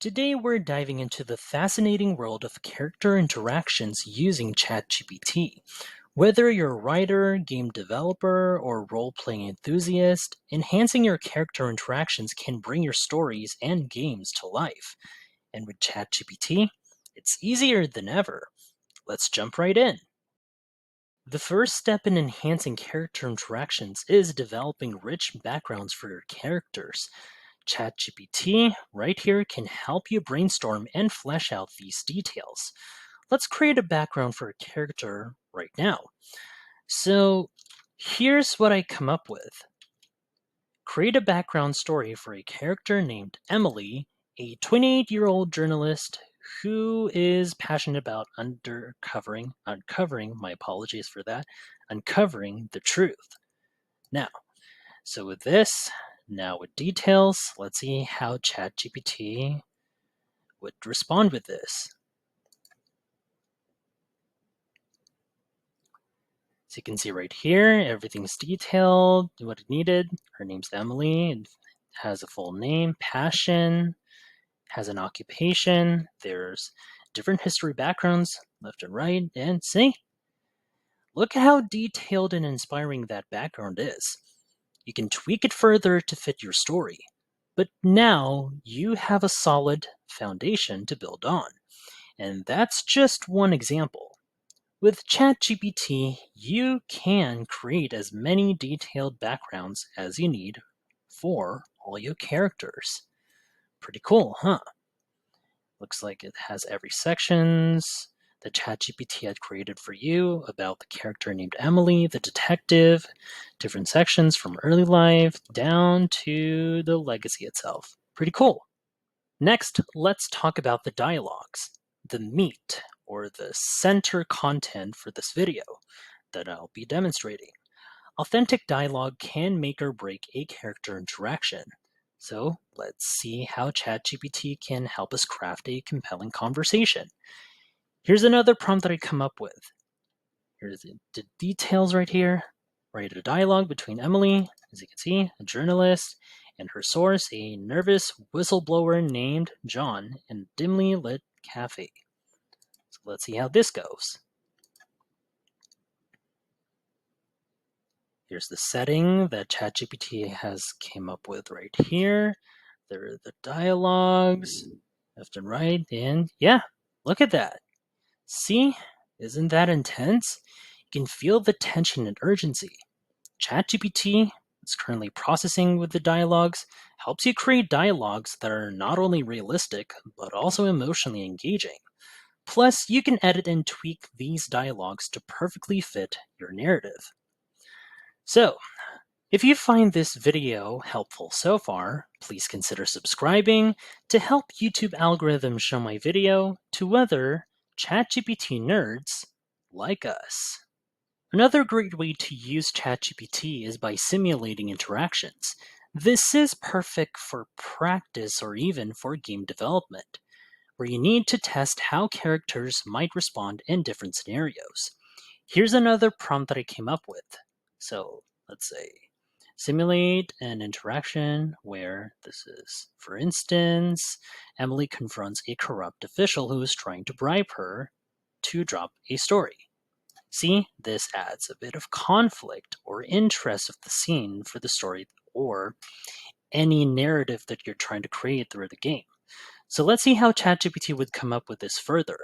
Today we're diving into the fascinating world of character interactions using ChatGPT. Whether you're a writer, game developer, or role-playing enthusiast, enhancing your character interactions can bring your stories and games to life. And with ChatGPT, it's easier than ever. Let's jump right in. The first step in enhancing character interactions is developing rich backgrounds for your characters. ChatGPT right here can help you brainstorm and flesh out these details. Let's create a background for a character right now. So here's what I come up with. Create a background story for a character named Emily, a 28-year-old journalist who is passionate about uncovering, my apologies for that, uncovering the truth. Now, so with this, now with details, let's see how ChatGPT would respond with this. So you can see right here, everything's detailed, what it needed. Her name's Emily, it has a full name, passion, has an occupation. There's different history backgrounds, left and right, and see, look at how detailed and inspiring that background is. You can tweak it further to fit your story. But now you have a solid foundation to build on. And that's just one example. With ChatGPT, you can create as many detailed backgrounds as you need for all your characters. Pretty cool, huh? Looks like it has every sections that ChatGPT had created for you about the character named Emily, the detective, different sections from early life down to the legacy itself. Pretty cool. Next, let's talk about the dialogues, the meat, or the center content for this video that I'll be demonstrating. Authentic dialogue can make or break a character interaction. So let's see how ChatGPT can help us craft a compelling conversation. Here's another prompt that I come up with. Here's the details right here. Write a dialogue between Emily, as you can see, a journalist, and her source, a nervous whistleblower named John, in a dimly lit cafe. So let's see how this goes. Here's the setting that ChatGPT has came up with right here. There are the dialogues, left and right, and yeah, look at that. See, isn't that intense? You can feel the tension and urgency. ChatGPT is currently processing with the dialogues, helps you create dialogues that are not only realistic, but also emotionally engaging. Plus, you can edit and tweak these dialogues to perfectly fit your narrative. So, if you find this video helpful so far, please consider subscribing to help YouTube algorithms show my video to other ChatGPT nerds like us. Another great way to use ChatGPT is by simulating interactions. This is perfect for practice or even for game development, where you need to test how characters might respond in different scenarios. Here's another prompt that I came up with. So let's say, simulate an interaction where this is, for instance, Emily confronts a corrupt official who is trying to bribe her to drop a story. See, this adds a bit of conflict or interest of the scene for the story or any narrative that you're trying to create through the game. So let's see how ChatGPT would come up with this further.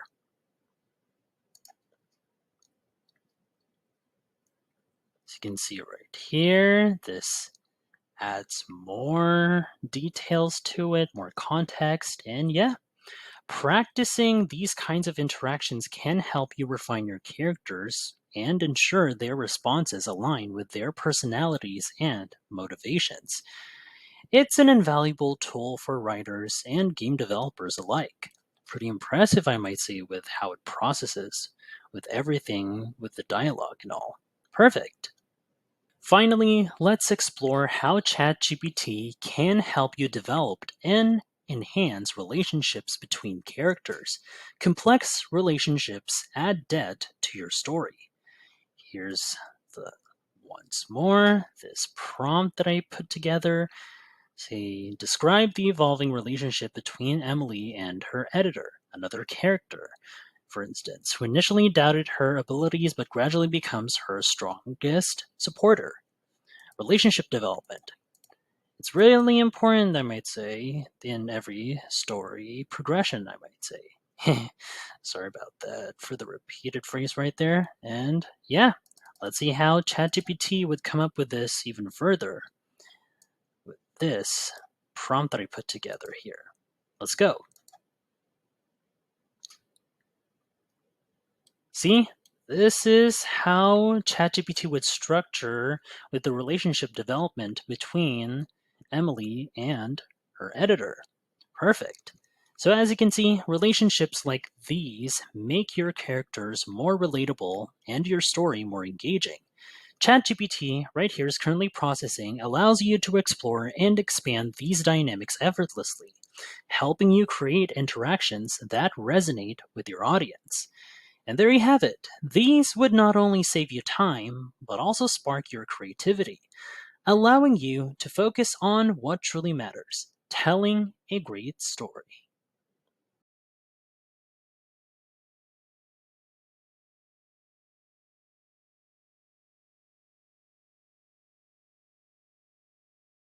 As you can see right here, this adds more details to it, more context, and yeah, practicing these kinds of interactions can help you refine your characters and ensure their responses align with their personalities and motivations. It's an invaluable tool for writers and game developers alike. Pretty impressive, I might say, with how it processes, with everything, with the dialogue and all. Perfect. Finally, let's explore how ChatGPT can help you develop and enhance relationships between characters. Complex relationships add depth to your story. Here's the once more this prompt that I put together. Say, describe the evolving relationship between Emily and her editor, another character, for instance, who initially doubted her abilities but gradually becomes her strongest supporter. Relationship development. It's really important, I might say, in every story progression, I might say. Sorry about that for the repeated phrase right there. And yeah, let's see how ChatGPT would come up with this even further with this prompt that I put together here. Let's go. See, this is how ChatGPT would structure with the relationship development between Emily and her editor. Perfect. So as you can see, relationships like these make your characters more relatable and your story more engaging. ChatGPT right here is currently processing allows you to explore and expand these dynamics effortlessly, helping you create interactions that resonate with your audience. And there you have it. These would not only save you time, but also spark your creativity, allowing you to focus on what truly matters, telling a great story.